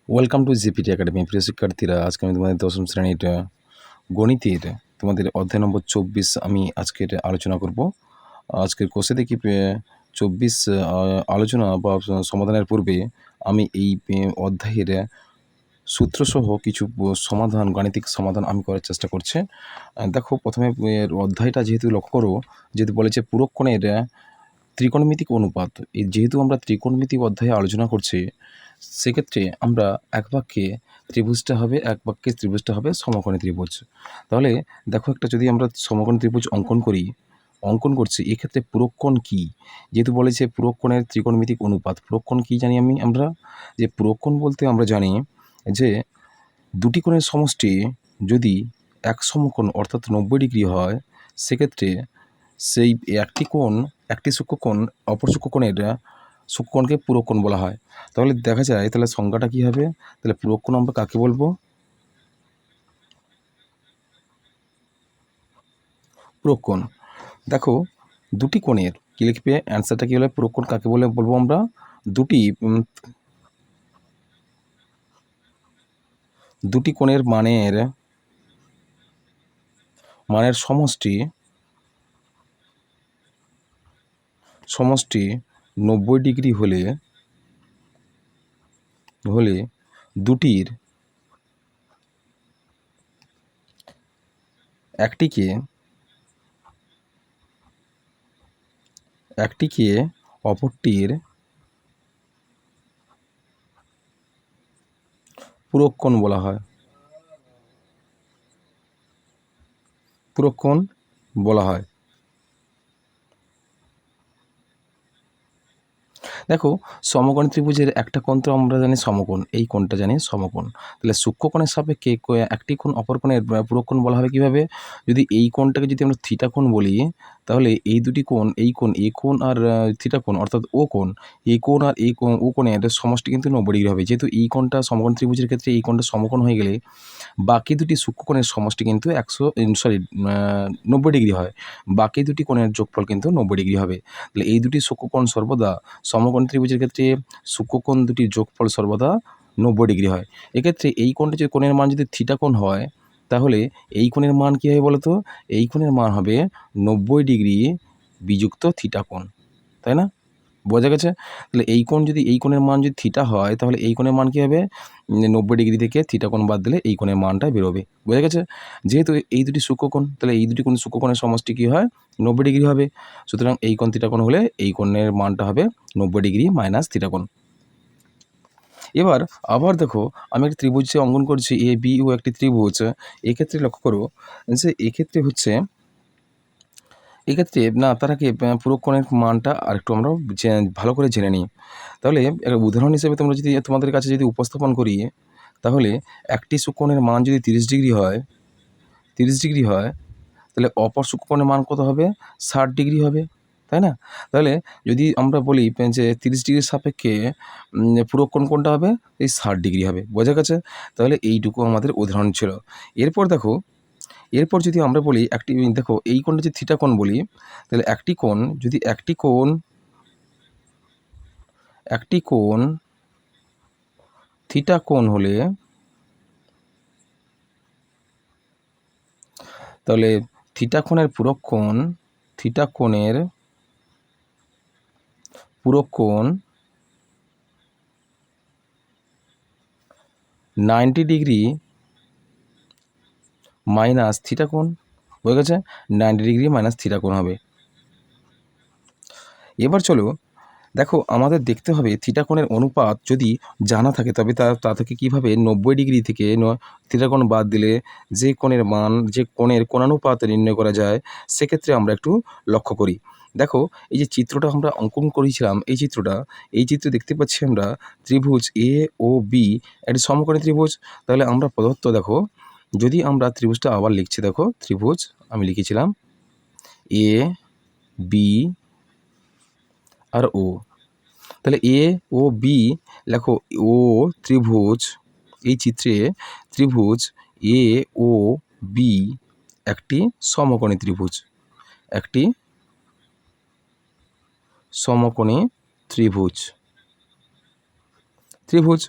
Welcome to GPT academy. প্রিয় শিক্ষার্থীরা, আজকে আমি তোমাদের দশম শ্রেণীর গণিতের তোমাদের অধ্যায় নম্বর 24 আমি আজকের আলোচনা করব। আজকের কোর্সে দেখি 24 আলোচনা বা সমাধানের পূর্বে আমি এই অধ্যায়ের সূত্রসহ কিছু সমাধান, গাণিতিক সমাধান আমি করার চেষ্টা করছি। দেখো, প্রথমে অধ্যায়টা যেহেতু লক্ষ্য করো, যেহেতু বলেছে পূরক কোণের ত্রিকোণমিতিক অনুপাত। এই যেহেতু আমরা ত্রিকোণমিতিক অধ্যায়ে আলোচনা করছি, সেক্ষেত্রে আমরা এক বাক্যে ত্রিভুজটা হবে সমকোণী ত্রিভুজ। তাহলে দেখো, একটা যদি আমরা সমকোণী ত্রিভুজ অঙ্কন করছি, এক্ষেত্রে পূরক কোণ কী? যেহেতু বলেছে পূরক কোণের ত্রিকোণমিতিক অনুপাত, পূরক কোণ কী জানি আমরা যে পূরক কোণ বলতে আমরা জানি যে দুটি কোণের সমষ্টি যদি এক সমকোণ অর্থাৎ 90 ডিগ্রি হয়, সেক্ষেত্রে সেই একটি সূক্ষ্মকোণ অপর সূক্ষ্মকোণকে পূরক কোণ বলা হয়। তাহলে দেখা যায়, তাহলে সংজ্ঞাটা কী হবে? তাহলে পূরক কোণ আমরা কাকে বলবো? পূরক কোণ। দেখো, দুটি কোণের কী লিখবে? অ্যান্সারটা কী হলে পূরক কোণ কাকে বলবো আমরা? দুটি কোণের মানের সমষ্টি 90 ডিগ্রি হলে দুটির একটিকে অপরটির পূরক কোণ বলা হয়। দেখো, সমকোণী ত্রিভুজের একটা কোণ তো আমরা জানি সমকোণ, এই কোণটা জানি সমকোণ। তাহলে সূক্ষ্মকোণের সাপেক্ষে একটি কোণ অপর কোণের পূরক কোণ বলা হবে কীভাবে? যদি এই কোণটাকে যদি আমরা থিটা কোণ বলি, তাহলে এই দুটি কোণ, এ কোণ আর থিটা কোণ অর্থাৎ ও কোণ, এই কোণ আর ও কোণের সমষ্টি কিন্তু 90 ডিগ্রি হবে। যেহেতু এই কোণটা সমকোণী ত্রিভুজের ক্ষেত্রে এই কোণটা সমকোণ হয়ে গেলে বাকি দুটি সূক্ষ্মকোণের সমষ্টি কিন্তু 90 ডিগ্রি হয়। বাকি দুটি কোণের যোগফল কিন্তু 90 ডিগ্রি হবে। তাহলে এই দুটি সূক্ষ্মকোণ সর্বদা সমকোণী ত্রিভুজের ক্ষেত্রে সূক্ষ্মকোণ দুটির যোগফল সর্বদা 90 ডিগ্রি হয়। এক্ষেত্রে এই কোণের মান যদি থিটা কোণ হয়, তাহলে এই কোণের মান কী হবে বলো তো? এই কোণের মান হবে 90 ডিগ্রি বিযুক্ত থিটা কোণ, তাই না? বোঝা গেছে? তাহলে এই কোণের মান যদি থিটা হয়, তাহলে এই কোণের মান কী হবে? 90 ডিগ্রি থেকে থিটা কোণ বাদ দিলে এই কোণের মানটা বেরোবে। বোঝা গেছে? যেহেতু এই দুটি সূক্ষ্মকোণ, তাহলে এই দুটি সূক্ষ্মকোণের সমষ্টি কী হয়? 90 ডিগ্রি হবে। সুতরাং এই কোণ থিটা কোণ হলে এই কোণের মানটা হবে 90 ডিগ্রি মাইনাস থিটা কোণ। এবার আবার দেখো, আমি একটা ত্রিভুজ অঙ্কন করছি, এ বি ও একটি ত্রিভুজ। এক্ষেত্রে লক্ষ্য করো যে এক্ষেত্রে না, তার আগে পূরক কোণের মানটা আরেকটু আমরা ভালো করে জেনে নিই। তাহলে একটা উদাহরণ হিসেবে তোমাদের কাছে যদি উপস্থাপন করি, তাহলে একটি সূক্ষ্মকোণের মান যদি 30 ডিগ্রি হয়, তাহলে অপর সূক্ষ্মকোণের মান কত হবে? 60 ডিগ্রি হবে, তাই না? তাহলে যদি আমরা বলি যে 30 ডিগ্রির সাপেক্ষে পূরক কোণ কোনটা হবে? এই 60 ডিগ্রি হবে। বোঝা গেছে? তাহলে এইটুকু আমাদের উদাহরণ ছিল। এরপর দেখো, যদি আমরা বলি দেখো, এই কোণটা যদি থিটা কোণ বলি, তাহলে একটি কোণ থিটা কোণ হলে, তাহলে থিটা কোণের পূরক কোণ 90 ডিগ্রি মাইনাস থিটা কোণ। বোঝা গেছে? 90 ডিগ্রি মাইনাস থিটা কোণ হবে। এবার চলো দেখো, আমাদের দেখতে হবে থিটা কোণের অনুপাত যদি জানা থাকে, তবে তা থেকে কীভাবে 90 ডিগ্রি থেকে থিটা কোণ বাদ দিলে যে কোণের কোণানুপাত নির্ণয় করা যায়, সেক্ষেত্রে আমরা একটু লক্ষ্য করি। দেখো, এই যে চিত্রটা আমরা অঙ্কন করেছিলাম, এই চিত্রে দেখতে পাচ্ছি আমরা ত্রিভুজ এ ও বি একটি সমকোণী ত্রিভুজ। তাহলে আমরা প্রদত্ত, দেখো, যদি আমরা ত্রিভুজটা আবার লিখছি, দেখো ত্রিভুজ আমি লিখেছিলাম এ বি আর ও। তাহলে এ ও বি লেখো, ও ত্রিভুজ, এই চিত্রে ত্রিভুজ এ ও বি একটি সমকোণী ত্রিভুজ। ত্রিভুজ।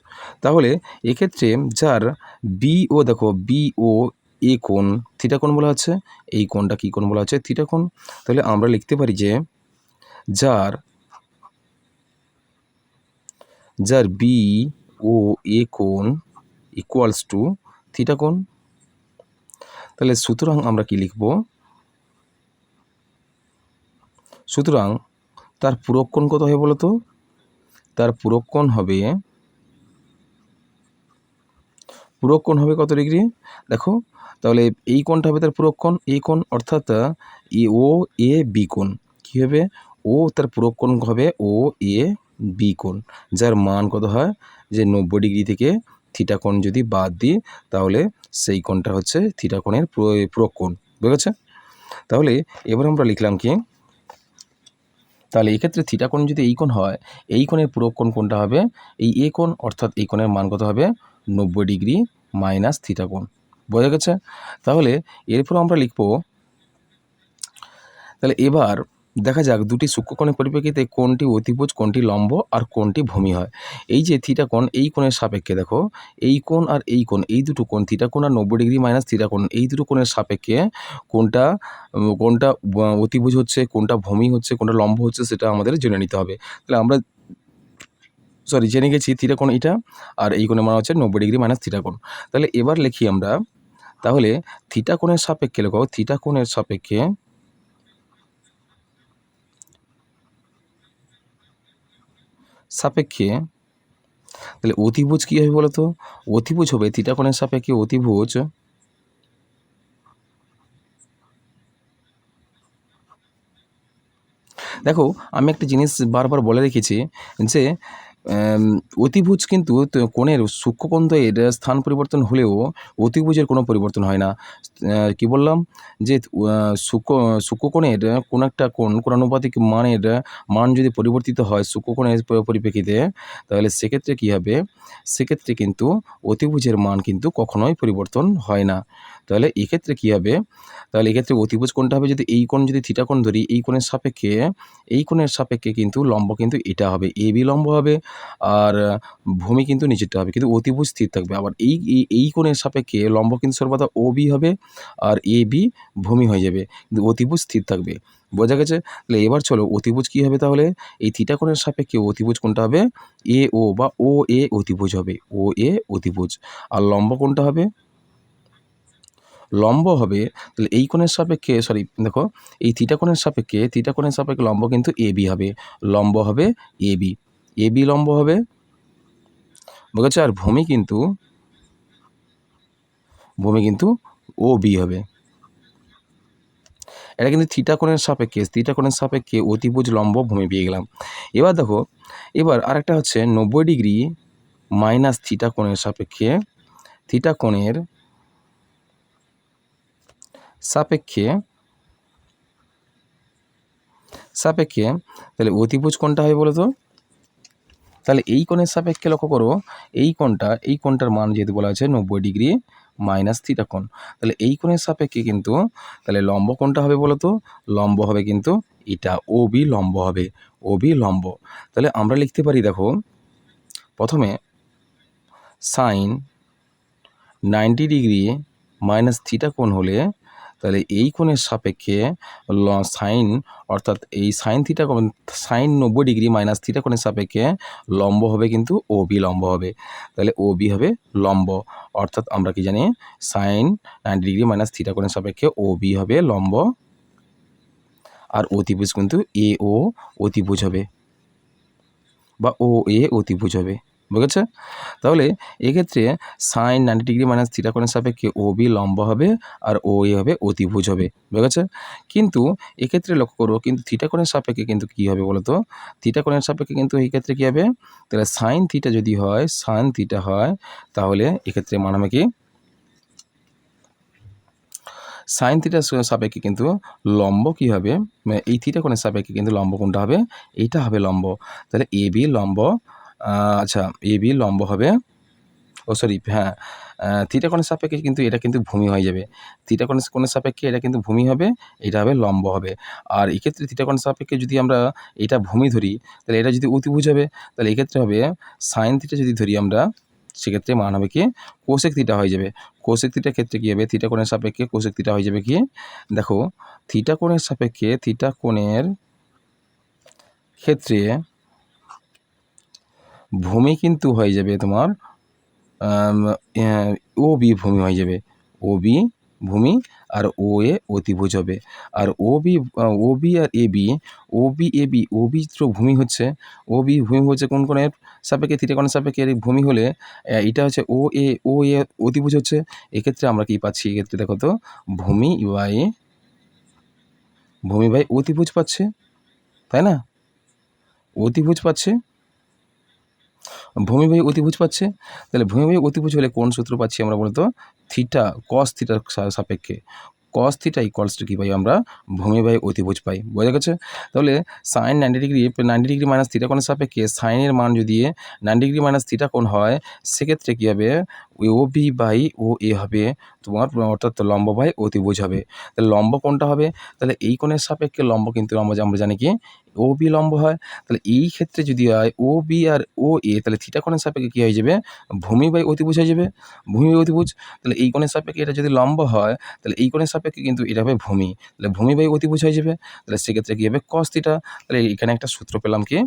তাহলে এক্ষেত্রে যার বিও দেখো বিও এ কোণ থিটা কোণ বলা হচ্ছে, এই কোণটা কী কোণ বলা হচ্ছে? থিটা কোণ। তাহলে আমরা লিখতে পারি যে যার যার বি ও এ কোণ ইকুয়ালস টু থিটা কোণ। তাহলে সুতরাং আমরা কি লিখব? সুতরাং তার পূরক কোণ কত হবে বলো তো? তার পূরক কোণ হবে কত ডিগ্রি? দেখো, তাহলে এই কোণটা হবে তার পূরক কোণ, এই কোণ অর্থাৎ ও এ বি কোণ। কী হবে? ও তার পূরক কোণ হবে ও এ বি কোণ, যার মান কত হয়? যে 90 ডিগ্রি থেকে থিটা কোণ যদি বাদ দিই তাহলে সেই কোণটা হচ্ছে থিটা কোণের পূরক কোণ। বুঝেছে? তাহলে এবার আমরা লিখলাম কি? তাহলে এক্ষেত্রে থিটা কোণ যদি এই কোণ হয়, এই কোণের পূরক কোণ কোনটা হবে? এই এ কোণ, অর্থাৎ এই কোণের মান কত হবে? 90 ডিগ্রি মাইনাস থিটা কোণ। বোঝা গেছে? তাহলে এরপর আমরা লিখব, তাহলে এবার দেখা যাক দুটি সূক্ষ্মকোণের পরিপ্রেক্ষিতে কোনটি অতিভুজ, কোনটি লম্ব আর কোনটি ভূমি হয়। এই যে থিটা কোণ, এই কোণের সাপেক্ষে দেখো, এই কোণ আর এই কোণ, এই দুটো কোণ থিটা কোণ আর 90 ডিগ্রি মাইনাস থিটা কোণ, এই দুটো কোণের সাপেক্ষে কোনটা কোনটা অতিভুজ হচ্ছে, কোনটা ভূমি হচ্ছে, কোনটা লম্ব হচ্ছে, সেটা আমাদের জেনে নিতে হবে। তাহলে আমরা জেনে গেছি থিটা কোণ এটা, আর এই কোণের মান হচ্ছে 90 ডিগ্রি মাইনাস থিটা কোণ। তাহলে এবার লিখি আমরা, তাহলে থিটা কোণের সাপেক্ষে লেখো, থিটা কোণের সাপেক্ষে তাহলে অতিভুজ কী হবে বলো তো? অতিভুজ হবে থিটা কোণের সাপেক্ষে অতিভুজ, দেখো আমি একটা জিনিস বারবার বলে রেখেছি যে অতিভুজ কিন্তু কোণের সূক্ষ্মকোণ এর স্থান পরিবর্তন হলেও অতিভুজের কোনো পরিবর্তন হয় না। কি বললাম? যে সূক্ষ্মকোণের কোনো একটা কোণানুপাতিক মান যদি পরিবর্তিত হয় সূক্ষ্মকোণের পরিপ্রেক্ষিতে, তাহলে সেক্ষেত্রে কী হবে? সেক্ষেত্রে কিন্তু অতিভুজের মান কিন্তু কখনোই পরিবর্তন হয় না। তাহলে এক্ষেত্রে কী হবে? তাহলে এক্ষেত্রে অতিভুজ কোণটা হবে, যদি এই কোণ যদি থিটা কোণ ধরি, এই কোণের সাপেক্ষে কিন্তু লম্ব কিন্তু এটা হবে, এ বি লম্ব হবে, আর ভূমি কিন্তু নিচেরটা হবে, কিন্তু অতিভুজ স্থির থাকবে। আবার এই কোণের সাপেক্ষে লম্ব কিন্তু সর্বদা ও বি হবে, আর এ বি ভূমি হয়ে যাবে, কিন্তু অতিভুজ স্থির থাকবে। বোঝা গেছে? তাহলে এবার চলো অতিভুজ কী হবে তাহলে? এই থিটা কোণের সাপেক্ষে অতিভুজ কোনটা হবে? এ ও বা ও এ অতিভুজ হবে, ও এ অতিভুজ। আর লম্ব কোনটা হবে? লম্ব হবে, তাহলে এই কোণের সাপেক্ষে দেখো, এই থিটা কোণের সাপেক্ষে লম্ব কিন্তু এ বি হবে, লম্ব হবে এ বি লম্ব হবে। বুঝেছো? আর ভূমি কিন্তু ও বি হবে। এটা কিন্তু থিটা কোণের সাপেক্ষে অতিভুজ লম্ব ভূমি পেয়ে গেলাম। এবার দেখো, এবার আরেকটা হচ্ছে 90 ডিগ্রি মাইনাস থিটা কোণের সাপেক্ষে তাহলে অতিভুজ কোণটা হবে বলো তো? তাহলে এই কোণের সাপেক্ষে লক্ষ্য করো, এই কোণটার মান যেহেতু বলা হয়েছে 90 ডিগ্রি মাইনাস থিটা কোণ, তাহলে এই কোণের সাপেক্ষে কিন্তু তাহলে লম্ব কোণটা হবে বলো তো? লম্ব হবে কিন্তু এটা, ও বি লম্ব হবে, ও বি লম্ব। তাহলে আমরা লিখতে পারি, দেখো প্রথমে সাইন 90 ডিগ্রি মাইনাস থিটা কোণ হলে, তাহলে এই কোণের সাপেক্ষে সাইন, অর্থাৎ এই সাইন 90 ডিগ্রি মাইনাস থিটা কোণের সাপেক্ষে লম্ব হবে কিন্তু ও বি লম্ব হবে। তাহলে ও বি হবে লম্ব, অর্থাৎ আমরা কি জানি? সাইন 90 ডিগ্রি মাইনাস থিটা কোণের সাপেক্ষে ও বি হবে লম্ব, আর অতিভুজ কিন্তু এ ও অতিভুজ হবে, বা ও এ অতিভুজ হবে। বুঝেছে? তাহলে এক্ষেত্রে সাইন 90 ডিগ্রি মাইনাস থিটা কোণের সাপেক্ষে ও বি লম্ব হবে, আর ও এ হবে অতিভুজ হবে। বুঝেছে? কিন্তু এক্ষেত্রে লক্ষ্য করো, কিন্তু থিটা কোণের সাপেক্ষে কিন্তু কী হবে বলো তো? থিটা কোণের সাপেক্ষে কিন্তু এই ক্ষেত্রে কী হবে? তাহলে সাইন থিটা যদি হয়, তাহলে এক্ষেত্রে মান হবে কি? সাইন থিটার সাপেক্ষে কিন্তু লম্ব কী হবে? এই থিটা কোণের সাপেক্ষে কিন্তু লম্ব কোনটা হবে? এইটা হবে লম্ব। তাহলে এ বি লম্ব, আচ্ছা এ বি লম্ব হবে, হ্যাঁ, থিটা কোণের সাপেক্ষে কিন্তু এটা কিন্তু ভূমি হয়ে যাবে। থিটা কোণের সাপেক্ষে এটা কিন্তু ভূমি হবে, এটা হবে লম্ব হবে। আর এক্ষেত্রে থিটা কোণের সাপেক্ষে যদি আমরা এটা ভূমি ধরি, তাহলে এটা যদি অতিভুজ হবে, তাহলে এক্ষেত্রে হবে সাইন থিটা যদি ধরি আমরা, সেক্ষেত্রে মান হবে কি কোসেক থিটা হয়ে যাবে। কোসেক থিটার ক্ষেত্রে কী হবে, থিটা কোণের সাপেক্ষে কোসেক থিটা হয়ে যাবে কি, দেখো থিটা কোণের সাপেক্ষে থিটা কোণের ক্ষেত্রে ভূমি কিন্তু হয়ে যাবে তোমার ও বি ভূমি হয়ে যাবে, ও বি ভূমি, আর ও এ অতিভুজ হবে। আর ও B R A B, O B তো ভূমি হচ্ছে, ও বি ভূমি হচ্ছে কোন কোণের সাপেক্ষে, থিটা কোণের সাপেক্ষে এর ভূমি হলে এটা হচ্ছে ও এ অতিভুজ হচ্ছে। এক্ষেত্রে আমরা কি পাচ্ছি, এক্ষেত্রে দেখো তো ভূমি বাই অতিভুজ পাচ্ছে, তাই না, অতিভুজ পাচ্ছে, ভূমি বাই অতিভুজ পাচ্ছে। তাহলে ভূমি বাই অতিভুজ হলে কোন সূত্র পাচ্ছি আমরা বলতো, থিটা কস থিটার সাপেক্ষে কস থিটা ইকুয়ালস টু কী পাই আমরা, ভূমি বাই অতিভুজ পাই। বোঝা গেছে? তাহলে সাইন 90 ডিগ্রি মাইনাস থিটা কোণের সাপেক্ষে সাইনের মান যদি 90 ডিগ্রি মাইনাস থিটা কোণ হয়, সেক্ষেত্রে কী হবে, ও বি বাই ও এ হবে তোমার, অর্থাৎ লম্ব বাই অতিভুজ হবে। তাহলে লম্ব কোনটা হবে, তাহলে এই কোণের সাপেক্ষে লম্ব কিন্তু আমরা জানি কি ও বি লম্ব হয়। তাহলে এই ক্ষেত্রে যদি হয় ও বি আর ও এ, তাহলে থিটা কোণের সাপেক্ষে কী হয়ে যাবে, ভূমি বাই অতিভুজ হয়ে যাবে, ভূমি বাই অতিভুজ। তাহলে এই কোণের সাপেক্ষে এটা যদি লম্ব হয়, তাহলে এই কোণের সাপেক্ষে কিন্তু এটা হবে ভূমি, তাহলে ভূমি বাই অতিভুজ হয়ে যাবে। তাহলে সেক্ষেত্রে কী হবে, কস থিটা। তাহলে এখানে একটা সূত্র পেলাম কি,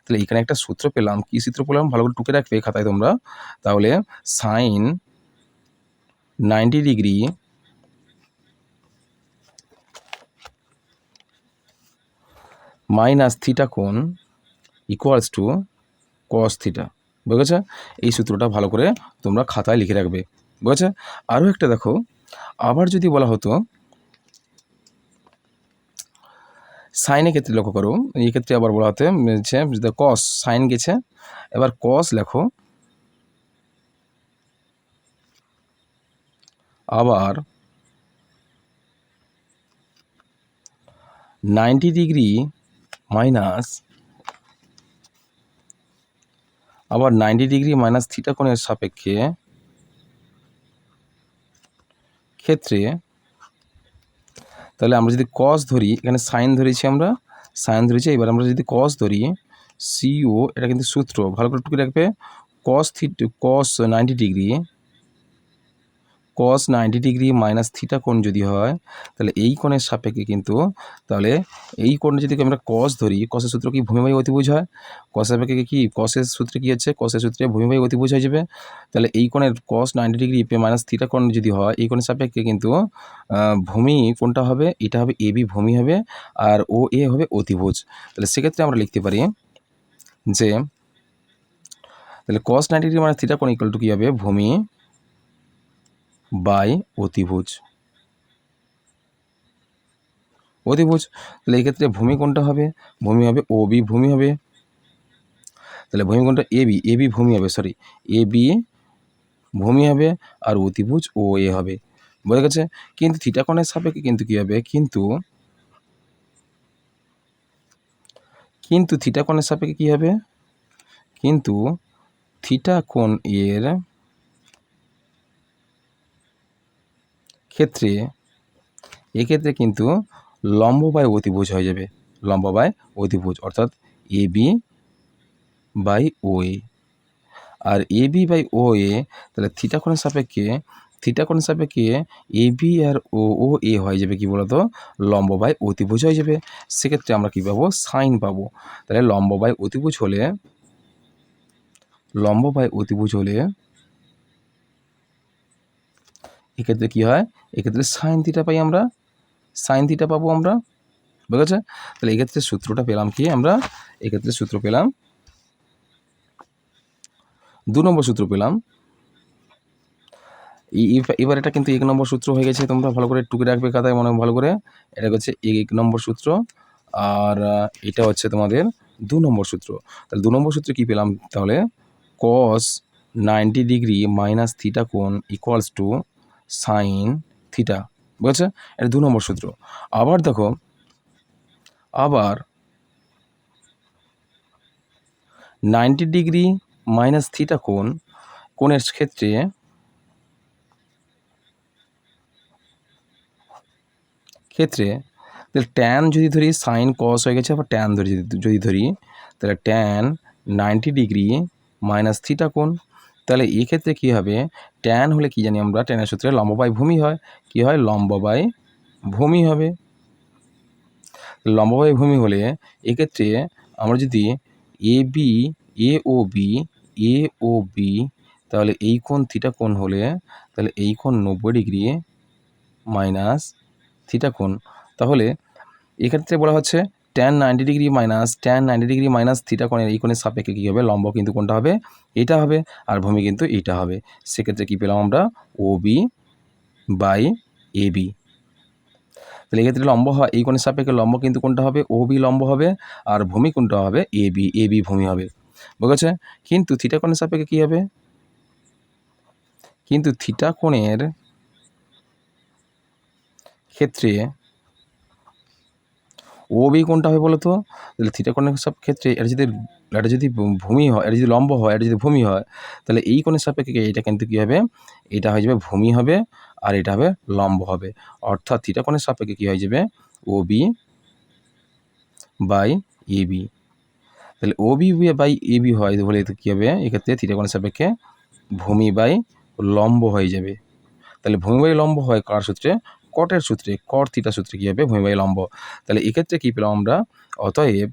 তাহলে এখানে একটা সূত্র পেলাম, কী সূত্র পেলাম ভালো করে টুকে রাখবে খাতায় তোমরা। তাহলে সাইন 90 ডিগ্রি মাইনাস থিটা কোণ ইকুয়ালস টু কস থিটা। বুঝেছে? এই সূত্রটা ভালো করে তোমরা খাতায় লিখে রাখবে। বুঝেছে? আরও একটা দেখো, আবার যদি বলা হতো সাইনের ক্ষেত্রে, লক্ষ্য করো এই ক্ষেত্রে আবার বলা হতে কস, সাইন গেছে, এবার কস লেখো, আবার 90 ডিগ্রি মাইনাস, আবার 90 ডিগ্রি মাইনাস থিটা কোণের সাপেক্ষে ক্ষেত্রে, তাহলে আমরা যদি কস ধরি, এখানে সাইন ধরেছি আমরা, সাইন ধরেছি, এবার আমরা যদি কস ধরি, সিও, এটা কিন্তু সূত্র ভালো করে টুকে রাখবে, কস 90 ডিগ্রি, কস 90 ডিগ্রি মাইনাস থিটা কোণ যদি হয়, তাহলে এই কোণের সাপেক্ষে কিন্তু, তাহলে এই কোণে যদি আমরা কস ধরি, কসের সূত্র কি ভূমি বাই অতিভুজ হয়, কসের সাপেক্ষে কি কসের সূত্রে কী হচ্ছে, কসের সূত্রে ভূমি বাই অতিভুজ হয়ে যাবে। তাহলে এই কোণের কস 90 ডিগ্রি মাইনাস থিটা কোণ যদি হয়, এই কোণের সাপেক্ষে কিন্তু ভূমি কোনটা হবে, এটা হবে এ বি ভূমি হবে, আর ও এ হবে অতিভুজ। তাহলে সেক্ষেত্রে আমরা লিখতে পারি যে, তাহলে কস 90 ডিগ্রি মাইনাস থিটা কোণ ইকুয়াল টু কী হবে, ভূমি বাই অতিভুজ, অতিভুজ। তাহলে এই ক্ষেত্রে ভূমি কোনটা হবে, ভূমি হবে ও বি ভূমি হবে, তাহলে ভূমি কোনটা এ বি ভূমি হবে, এ বি ভূমি হবে, আর অতিভুজ ও এ হবে। বোঝা গেছে? কিন্তু থিটা কোণের সাপেক্ষে কিন্তু কী হবে, কিন্তু থিটা কোণের সাপেক্ষে কী হবে, কিন্তু থিটা কোণ এর ক্ষেত্রে, এক্ষেত্রে কিন্তু লম্ব বাই অতিভুজ হয়ে যাবে, লম্ব বাই অতিভুজ, অর্থাৎ A B by O A. আর A B by O A, তাহলে থিটা কোণের সাপেক্ষে এ বি আর ও এ হয়ে যাবে কি বলতো, লম্ব বাই অতিভুজ হয়ে যাবে। সেক্ষেত্রে আমরা কি পাবো, সাইন পাবো। তাহলে লম্ব বাই অতিভুজ হলে এক্ষেত্রে কি হয়, এক্ষেত্রে সাইন থিটা পাই আমরা, সাইন থিটা পাবো আমরা। বুঝেছে? তাহলে এক্ষেত্রে সূত্রটা পেলাম কি আমরা, এক্ষেত্রে সূত্র পেলাম 2 নম্বর সূত্র পেলাম। এবার এটা কিন্তু 1 নম্বর সূত্র হয়ে গেছে, তোমরা ভালো করে টুকে রাখবে খাতায় মনে ভালো করে। এটা হচ্ছে 1 নম্বর সূত্র, আর এটা হচ্ছে তোমাদের 2 নম্বর সূত্র। তাহলে 2 নম্বর সূত্রে কী পেলাম, তাহলে কস 90 ডিগ্রি মাইনাস থিটা কোণ ইকুয়ালস টু সাইন থিটা। বুঝেছে? এটা 2 নম্বর সূত্র। আবার দেখো, আবার 90 ডিগ্রি মাইনাস থিটা কোণের ক্ষেত্রে ক্ষেত্রে তাহলে ট্যান যদি ধরি সাইন কস হয়ে গেছে, আবার ট্যান যদি ধরি তাহলে ট্যান 90 ডিগ্রি মাইনাস থিটা কোণ। তাহলে এক্ষেত্রে কী হবে, ট্যান হলে কি জানি আমরা, ট্যানের সূত্রে লম্ব বাই ভূমি হয়, কি হয়, লম্ব বাই ভূমি হবে। লম্ব বাই ভূমি হলে এক্ষেত্রে আমরা যদি A B A O B তাহলে এই কোণ থিটা কোণ হলে তাহলে এই কোণ 90 ডিগ্রি মাইনাস থিটা কোণ। তাহলে এক্ষেত্রে বলা হচ্ছে ট্যান 90 ডিগ্রি মাইনাস থিটা কোণের এই কোণের সাপেক্ষে কী হবে, লম্ব কিন্তু কোনটা হবে, এটা হবে, আর ভূমি কিন্তু এইটা হবে। সেক্ষেত্রে কী পেলাম আমরা, ও বি বাই এ বি। তাহলে এক্ষেত্রে লম্ব হয় এই কোণের সাপেক্ষে লম্ব কিন্তু কোনটা হবে, ও বি লম্ব হবে, আর ভূমি কোনটা হবে, এ বি ভূমি হবে, বুঝেছে। কিন্তু থিটা কোণের সাপেক্ষে কী হবে, কিন্তু থিটা কোণের ক্ষেত্রে ও বি কোনটা হবে বলো তো, তাহলে থিটা কোণের সব ক্ষেত্রে এটা যদি ভূমি হয়, এটা যদি লম্ব হয়, এটা যদি ভূমি হয়, তাহলে এই কোণের সাপেক্ষে এটা কিন্তু কী হবে, এটা হয়ে যাবে ভূমি হবে, আর এটা হবে লম্ব হবে। অর্থাৎ থিটা কোণের সাপেক্ষে কী হয়ে যাবে, ও বি বাই এ বি। তাহলে ও বি বাই এ বি হয় বলে কী হবে, এক্ষেত্রে থিটা কোণের সাপেক্ষে ভূমি বাই লম্ব হয়ে যাবে। তাহলে ভূমি বাই লম্ব হয় কার সূত্রে, কটের সূত্রে, কট থিটা সূত্রে কী হবে, ভূমি বাই লম্ব। তাহলে এক্ষেত্রে কী পেলাম আমরা, অতএব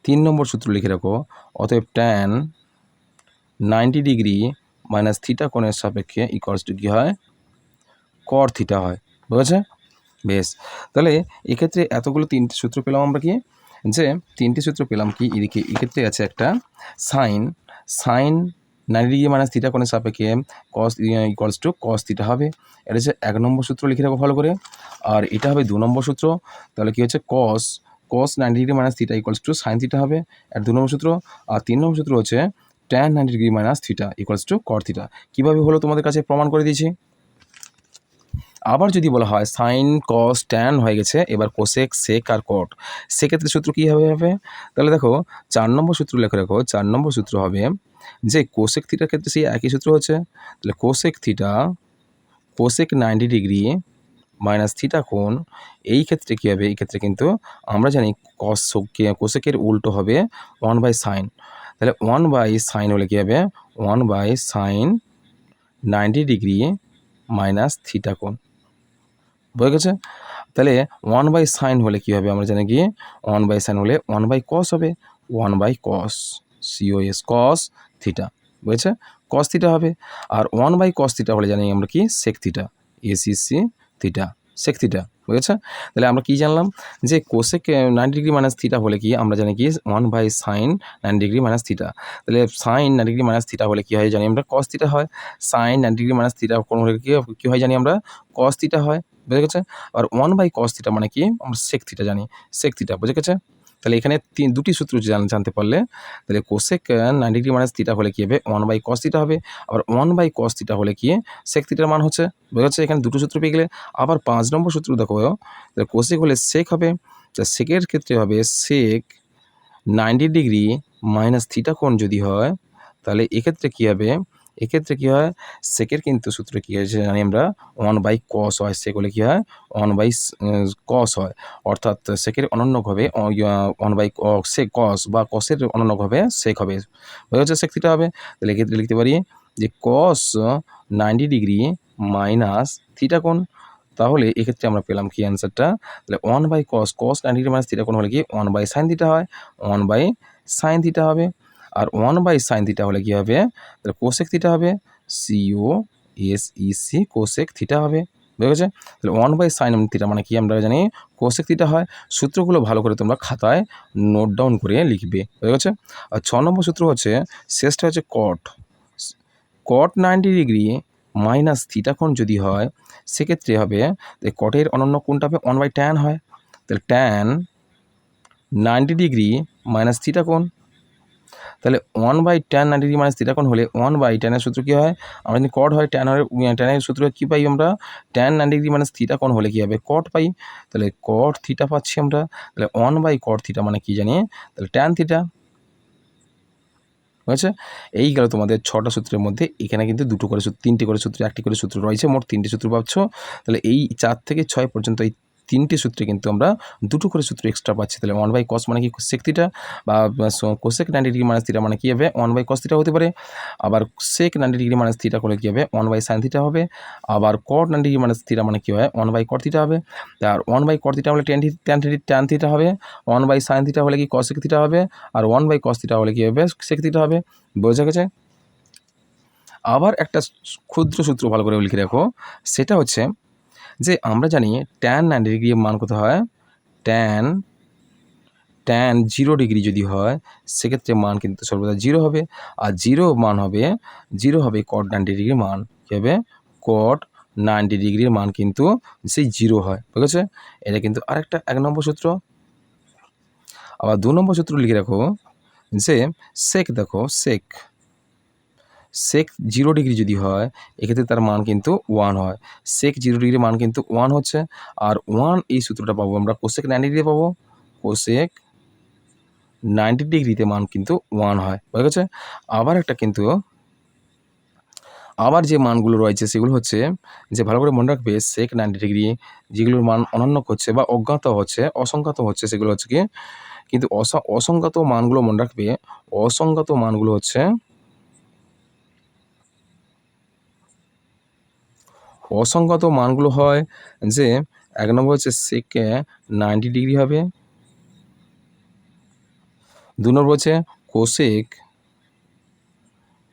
3 নম্বর সূত্র লিখে রাখো, অতএব ট্যান 90 ডিগ্রি মাইনাস থিটা কোণের সাপেক্ষে ইকুয়ালস টু কী হয়, কট থিটা হয়, বুঝেছে। বেশ, তাহলে এক্ষেত্রে এতগুলো 3টে সূত্র পেলাম আমরা, কি যে 3টে সূত্র পেলাম, কি এদিকে এক্ষেত্রে আছে একটা সাইন 90 ডিগ্রি মাইনাস থিটা কোণের সাপেক্ষে কস ইকুয়ালস টু কস থিটা হবে। এটা হচ্ছে 1 নম্বর সূত্র লিখে রাখো ভালো করে। আর এটা হবে 2 নম্বর সূত্র। তাহলে কী হচ্ছে, কস 90 degree minus theta equals to sine theta হবে, এটা 2 নম্বর সূত্র। আর 3 নম্বর সূত্র হচ্ছে tan 90 degree minus theta equals to caught theta. কীভাবে হলো তোমাদের কাছে প্রমাণ করে দিয়েছি। আবার যদি বলা হয় সাইন কস ট্যান হয়ে গেছে, এবার কোসেক সেক আর কট, সেক্ষেত্রে সূত্র কী হবে, তাহলে দেখো 4 নম্বর সূত্র লিখে রাখো। 4 নম্বর সূত্র হবে যে কোসেক থিটার ক্ষেত্রে সেই একই সূত্র হচ্ছে, তাহলে কোসেক 90 ডিগ্রি মাইনাস থিটা কোণ, এই ক্ষেত্রে কী হবে, এই ক্ষেত্রে কিন্তু আমরা জানি কোসেকের উল্টো হবে 1/sin। তাহলে 1/sin হলে কী হবে, 1/sin 90 ডিগ্রি মাইনাস থিটা কোণ, বুঝে গেছে। তাহলে 1/sin হলে কী হবে, আমরা জানি কি 1/sin হলে 1/cos হবে, 1/cos cos থিটা, বুঝেছে, cos থিটা হবে। আর 1/cos থিটা হলে জানি আমরা কি sec theta, theta, sec theta, বুঝেছে। তাহলে আমরা কি জানলাম, যে কোসেক 90 ডিগ্রি মাইনাস থিটা হলে কি আমরা জানি কি 1/sin 90 ডিগ্রি মাইনাস থিটা। তাহলে sin 90 ডিগ্রি মাইনাস থিটা হলে কী হয় জানি আমরা, cos থিটা হয়। sin 90 ডিগ্রি মাইনাস থিটা কোণ হলে কী হয় জানি আমরা, cos থিটা হয়, বুঝে গেছে। আর 1/cos থিটা মানে কি, আমরা sec থিটা জানি, sec থিটা, বুঝে গেছে। তাহলে এখানে দুটি সূত্র জানতে পারলে, তাহলে কোসেক 90 ডিগ্রি মাইনাস থিটা হলে কী হবে, 1/cos থিটা হবে। আবার 1/cos থিটা হলে কি sec থিটার মান হচ্ছে, বুঝে গেছে। এখানে দুটো সূত্র পেয়ে গেলে। আবার 5 নম্বর সূত্র দেখো, তাহলে কোসেক হলে sec হবে, তা সেকের ক্ষেত্রে হবে sec 90 ডিগ্রি মাইনাস থিটা কোণ যদি হয়, তাহলে এক্ষেত্রে কী হবে, এক্ষেত্রে কী হয়, সেকের কিন্তু সূত্র কী হয়েছে জানি আমরা, 1/cos হয়, সেক হলে কী হয় 1/cos হয়। অর্থাৎ সেকের অনন্যক হবে 1/sec cos, বা কসের অনন্যক হবে সেক হবে, বুঝে হচ্ছে, sec থিটা হবে। তাহলে এক্ষেত্রে লিখতে পারি যে cos 90 ডিগ্রি মাইনাস থিটা কোণ। তাহলে এক্ষেত্রে আমরা পেলাম কি অ্যান্সারটা, তাহলে 1/cos 90 মাইনাস থিটা কোণ হলে কি 1/sin থিটা হয়, 1/sin থিটা হবে। আর 1/sin থিটা হলে কী হবে, তাহলে কোসেক থিটা হবে, COSEC কোসেক থিটা হবে, বুঝে গেছে। তাহলে 1/sin থিটা মানে কি আমরা জানি কোসেক থিটা হয়। সূত্রগুলো ভালো করে তোমরা খাতায় নোট ডাউন করে লিখবে, বুঝে গেছে। আর 6 নম্বর সূত্র হচ্ছে, শেষটা হচ্ছে cot 90 ডিগ্রি মাইনাস থিটা কোণ যদি হয়, সেক্ষেত্রে হবে কটের অনন্য কোণটা হবে 1/tan হয়, তাহলে tan 90 ডিগ্রি মাইনাস থিটা কোণ। তাহলে 1/tan 90 ডিগ্রি মাইনাস থিটা কোণ হলে 1/tan এর সূত্র কী হয়, আমরা যদি কট হয় tan হয়, tan এর সূত্র কী পাই আমরা, tan 90 ডিগ্রি মাইনাস থিটা কোণ হলে কী হবে, কট পাই। তাহলে cot থিটা পাচ্ছি আমরা। তাহলে 1/cot থিটা মানে কি জানি, তাহলে tan থিটা, বুঝেছে? এই গেল তোমাদের 6টা সূত্রের মধ্যে। এখানে কিন্তু 2টো করে সূত্র, 3টে করে সূত্র, 1টি করে সূত্র রয়েছে, মোট 3টে সূত্র পাচ্ছ। তাহলে এই 4 থেকে 6 পর্যন্ত এই 3টে সূত্রে কিন্তু আমরা 2টো করে সূত্র এক্সট্রা পাচ্ছি। তাহলে 1/cos মানে কি sec থিটা, বা cosec 90 ডিগ্রি মাইনাস থিটা মানে কি হবে 1/cos থিটা হতে পারে। আবার sec 90 ডিগ্রি মাইনাস থিটা করলে কি হবে 1/sin থিটা হবে। আবার cot 90 ডিগ্রি মাইনাস থিটা মানে কি হয় 1/cot থিটা হবে। আর 1/cot থিটা হলে tan থিটা হবে, 1/sin থিটা হলে কি cosec থিটা হবে, আর 1/cos থিটা হলে কি হবে sec থিটা হবে। বোঝা গেছে? আবার একটা ক্ষুদ্র সূত্র ভালো করে লিখে রাখো, সেটা হচ্ছে যে আমরা জানি tan 90 ডিগ্রি মান কত হয়, tan 0 ডিগ্রি যদি হয় সেক্ষেত্রে মান কিন্তু সর্বদা 0 হবে। আর 0 মান হবে, 0 হবে cot 90 ডিগ্রির মান, কী হবে cot 90 ডিগ্রির মান কিন্তু সেই 0 হয়। ঠিক আছে? এটা কিন্তু আরেকটা 1 নম্বর সূত্র। আবার 2 নম্বর সূত্র লিখে রাখো যে sec, দেখো sec 0 ডিগ্রি যদি হয় এক্ষেত্রে তার মান কিন্তু 1 হয়। sec 0 ডিগ্রির মান কিন্তু 1 হচ্ছে। আর 1 এই সূত্রটা পাবো আমরা cosec 90 ডিগ্রি পাবো, cosec 90 ডিগ্রিতে মান কিন্তু 1 হয়। বুঝা গেছে? আবার একটা কিন্তু আবার যে মানগুলো রয়েছে সেগুলো হচ্ছে যে ভালো করে মনে রাখবে sec 90 ডিগ্রি যেগুলোর মান অনন্যক হচ্ছে বা অজ্ঞাত হচ্ছে, অসংখ্যাত হচ্ছে, সেগুলো হচ্ছে কি কিন্তু অসংখ্যাত মানগুলো মনে রাখবে, অসংখ্যাত মানগুলো হচ্ছে, অসংখ্যাত মানগুলো হয় যে 1 নম্বর হচ্ছে sec 90 ডিগ্রি হবে, 2 নম্বর হচ্ছে cosec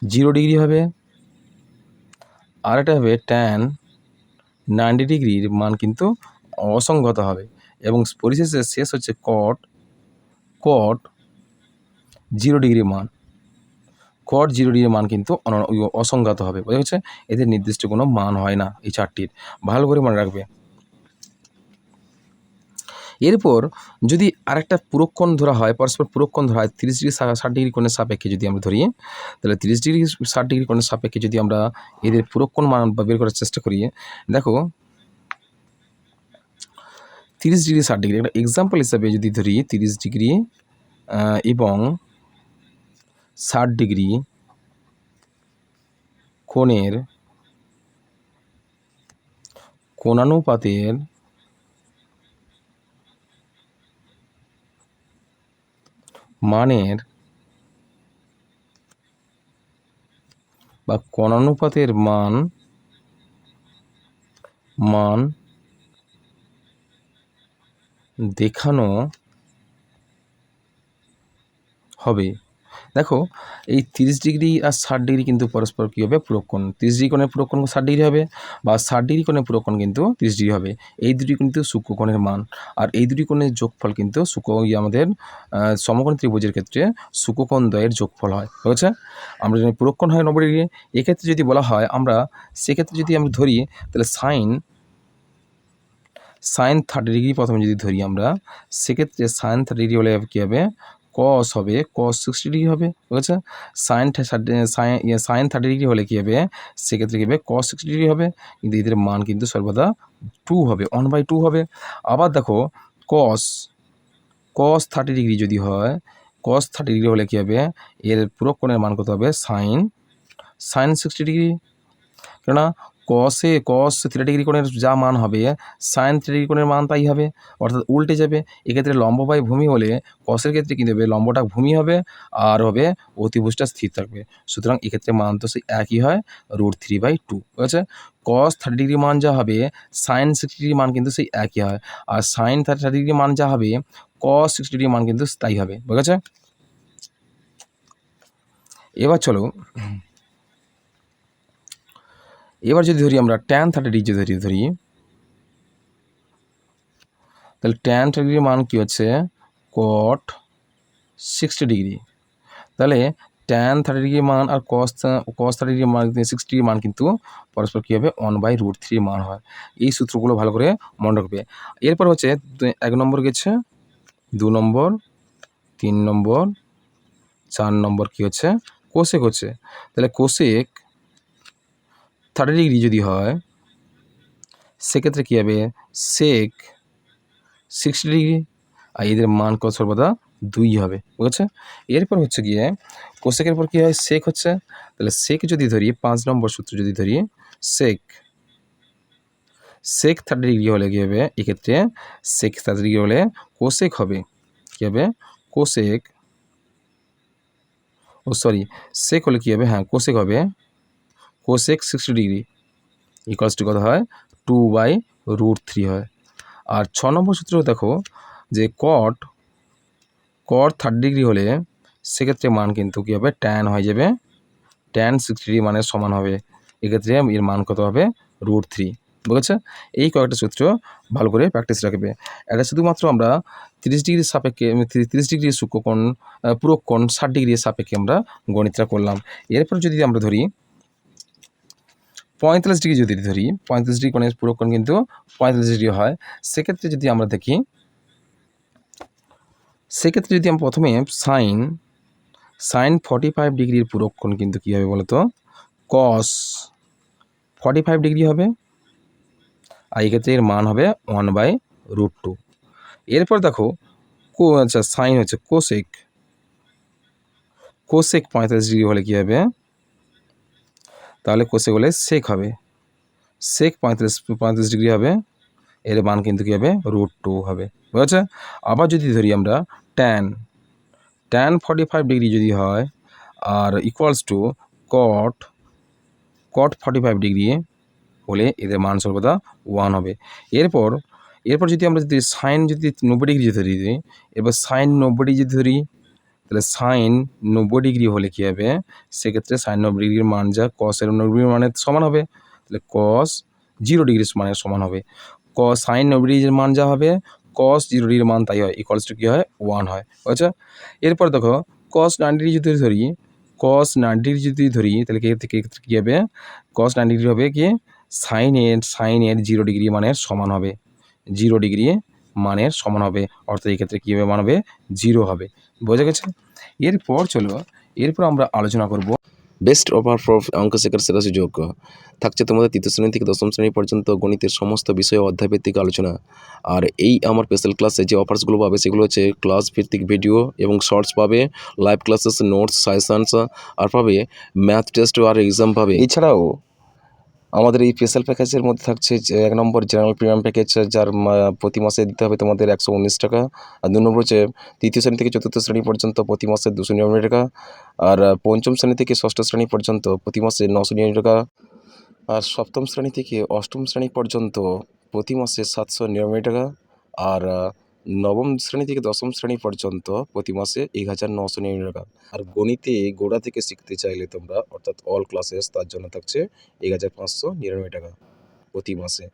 0 ডিগ্রি হবে, আর একটা হবে tan 90 ডিগ্রির মান কিন্তু অসংখ্যাত হবে, এবং পরিশেষে শেষ হচ্ছে cot 0 ডিগ্রির মান, cot 0 ডিগ্রির মান কিন্তু অসংখ্যাত হবে। বোঝা গেছে? এদের নির্দিষ্ট কোনো মান হয় না এই চারটির, ভালো করে মনে রাখবে। এরপর যদি আরেকটা পুরোক্ষণ ধরা হয়, পরস্পর পুরোক্ষণ ধরা হয় 30 ডিগ্রি 60 ডিগ্রি কোণের সাপেক্ষে যদি আমরা ধরি, তাহলে 30 ডিগ্রি 60 ডিগ্রি কোণের সাপেক্ষে যদি আমরা এদের পুরোক্ষণ মান বের করার চেষ্টা করি, দেখো 30 ডিগ্রি 60 ডিগ্রি একটা এক্সাম্পল হিসাবে যদি ধরি 30 ডিগ্রি এবং 60 ডিগ্রি কোণের কোণানুপাতের মানের বা কোণানুপাতের মান দেখানো হবে। দেখো এই 30 ডিগ্রি আর 60 ডিগ্রি কিন্তু পরস্পর কী হবে পুরোক্ষণ, 30 ডিগ্রি কোণের পুরোক্ষণ 60 ডিগ্রি হবে, বা 60 ডিগ্রি কোণের পুরোক্ষণ কিন্তু 30 ডিগ্রি হবে। এই দুটি কিন্তু সূক্ষ্মকোণের মান, আর এই দুটি কোণের যোগফল কিন্তু আমাদের সমকোণ ত্রিভুজের ক্ষেত্রে সূক্ষ্মকোণ দ্বয়ের যোগফল হয়। বুঝেছে? আমরা যদি পুরোক্ষণ হয় 90 ডিগ্রি, এক্ষেত্রে যদি বলা হয় আমরা, সেক্ষেত্রে যদি আমরা ধরি তাহলে সাইন 30 ডিগ্রি প্রথমে যদি ধরি আমরা, সেক্ষেত্রে সাইন 30 ডিগ্রি হলে কী হবে cos হবে, cos 60 ডিগ্রি হবে। ঠিক আছে? সাইন 30 ডিগ্রি হলে কী হবে, সেক্ষেত্রে কী হবে cos 60 ডিগ্রি হবে, কিন্তু এদের মান কিন্তু সর্বদা 2 হবে, 1/2 হবে। আবার দেখো cos 30 ডিগ্রি যদি হয়, cos 30 ডিগ্রি হলে কী হবে, এর পুরোক্ষণের মান কত হবে সাইন 60 ডিগ্রি, কেননা cos 30 ডিগ্রি কোণের যা মান হবে সাইন 30 ডিগ্রি কোণের মান তাই হবে, অর্থাৎ উল্টে যাবে। এক্ষেত্রে লম্ব বাই ভূমি হলে কসের ক্ষেত্রে কী দেবে, লম্বটা ভূমি হবে আর হবে অতিভুজটা স্থির থাকবে। সুতরাং এক্ষেত্রে মান তো সেই একই হয়, √3/2। ঠিক আছে? cos 30 ডিগ্রি মান যা হবে সাইন 60 ডিগ্রি মান কিন্তু সেই একই হয়, আর সাইন 30 ডিগ্রি মান যা হবে cos 60 ডিগ্রি মান কিন্তু তাই হবে। ঠিক আছে? এবার চলো, এবার যদি ধরি আমরা tan 30 ডিগ্রি যদি ধরি, তাহলে tan 30 ডিগ্রির মান কী হচ্ছে cot 60 ডিগ্রি। তাহলে tan 30 ডিগ্রি মান আর cos 30 ডিগ্রি মান 60 ডিগ্রি মান কিন্তু পরস্পর কী হবে 1/√3 মান হয়। এই সূত্রগুলো ভালো করে মনে রাখবে। এরপর হচ্ছে 1 নম্বর গেছে, 2 নম্বর, 3 নম্বর, 4 নম্বর কী হচ্ছে কোসেক হচ্ছে। তাহলে কোসেক 30 ডিগ্রি যদি হয় সেক্ষেত্রে কী হবে sec 60 ডিগ্রি, আর এদের মান কত সর্বদা 2 হবে, বুঝেছে? এরপর হচ্ছে গিয়ে কোসেকের পর কী হয়, সেক হচ্ছে। তাহলে সেক যদি ধরি, 5 নম্বর সূত্র যদি ধরি, সেক 30 ডিগ্রি হলে কী হবে, এক্ষেত্রে সেক 30 ডিগ্রি হলে কোসেক হবে কী হবে, কোসেক সেক হলে কী হবে, হ্যাঁ কোসেক হবে, কোসেক 60 ডিগ্রি ইকুয়ালস টু কত হয়, 2/√3 হয়। আর 6 নম্বর সূত্র দেখো যে কট 30 ডিগ্রি হলে সেক্ষেত্রে মান কিন্তু কী হবে, ট্যান হয়ে যাবে, ট্যান 60 ডিগ্রি মানের সমান হবে। এক্ষেত্রে এর মান কত হবে, √3, বুঝেছে? এই কয়েকটা সূত্র ভালো করে প্র্যাকটিস রাখবে। এটা শুধুমাত্র আমরা 30 ডিগ্রির সাপেক্ষে 30 ডিগ্রির সূক্ষ্মকোণ পূরক কোণ 60 ডিগ্রির সাপেক্ষে আমরা গণিতটা করলাম। এরপর যদি আমরা ধরি 45 ডিগ্রি, যদি ধরি 35 ডিগ্রি কোণের পূরক কোণ কিন্তু 45 ডিগ্রি হয়। সেক্ষেত্রে যদি আমরা দেখি, সেক্ষেত্রে যদি আমরা প্রথমে সাইন 45 ডিগ্রির পূরক কোণ কিন্তু কী হবে বলতো, কস 45 ডিগ্রি হবে। আর এক্ষেত্রে এর মান হবে 1/√2। এরপর দেখো আচ্ছা সাইন হচ্ছে কোসেক 45 ডিগ্রি হলে কী হবে, তাহলে কোসেক হলে সেক হবে, সেক 35 ডিগ্রি হবে, এর মান কিন্তু কী হবে, √2 হবে, বুঝেছে? আবার যদি ধরি আমরা ট্যান 45 ডিগ্রি যদি হয় আর ইকুয়ালস টু কট 45 ডিগ্রি হলে এদের মান সর্বদা 1 হবে। এরপর যদি আমরা সাইন 90 ডিগ্রি ধরি, এবার সাইন 90 ডিগ্রি যদি ধরি, তাহলে সাইন 90 ডিগ্রি হলে কী হবে, সেক্ষেত্রে সাইন 90 ডিগ্রির মান যা কসের 90 ডিগ্রির মানের সমান হবে, তাহলে কস 0 ডিগ্রির মানের সমান হবে। সাইন 90 ডিগ্রির মান যা হবে, কস 0 ডিগ্রির মান তাই হয়, ইকুয়ালস টু কী হয়, 1 হয়, বুঝেছো? এরপর দেখো কস 90 ডিগ্রি যদি ধরি, কস 90 ডিগ্রি যদি ধরি, তাহলে ক্ষেত্রে কী হবে, কস 90 ডিগ্রি হবে কি, সাইনের 0 ডিগ্রি মানের সমান হবে, 0 ডিগ্রি মানের সমান হবে, অর্থাৎ এই ক্ষেত্রে কীভাবে মান হবে, 0 হবে, বোঝা গেছে? এরপর আমরা আলোচনা করব বেস্ট অফার ফর অঙ্ক শেখার সেরা সুযোগ। থাকছে তোমাদের তৃতীয় শ্রেণী থেকে দশম শ্রেণী পর্যন্ত গণিতের সমস্ত বিষয়ে অধ্যায়ভিত্তিক আলোচনা। আর এই আমার স্পেশাল ক্লাসে যে অফার্সগুলো পাবে সেগুলো হচ্ছে ক্লাস ভিত্তিক ভিডিও এবং শর্টস পাবে, লাইভ ক্লাসেস, নোটস, সাজেশনস, আর পাবে ম্যাথ টেস্ট আর এক্সাম পাবে। এছাড়াও আমাদের এই স্পেশাল প্যাকেজের মধ্যে থাকছে যে 1 নম্বর জেনারেল প্রিমিয়াম প্যাকেজ, যার প্রতি মাসে দিতে হবে তোমাদের 119 টাকা। আর 2 নম্বর হচ্ছে তৃতীয় শ্রেণী থেকে চতুর্থ শ্রেণী পর্যন্ত প্রতি মাসে 299 টাকা। আর পঞ্চম শ্রেণী থেকে ষষ্ঠ শ্রেণী পর্যন্ত প্রতি মাসে 999 টাকা। আর সপ্তম শ্রেণী থেকে অষ্টম শ্রেণী পর্যন্ত প্রতি মাসে 799 টাকা। আর নবম শ্রেণী থেকে দশম শ্রেণী পর্যন্ত প্রতি মাসে 1999 টাকা। আর গণিতে গোড়া থেকে শিখতে চাইলে তোমরা, অর্থাৎ অল ক্লাসেস, তার জন্য থাকছে 1599 টাকা প্রতি মাসে।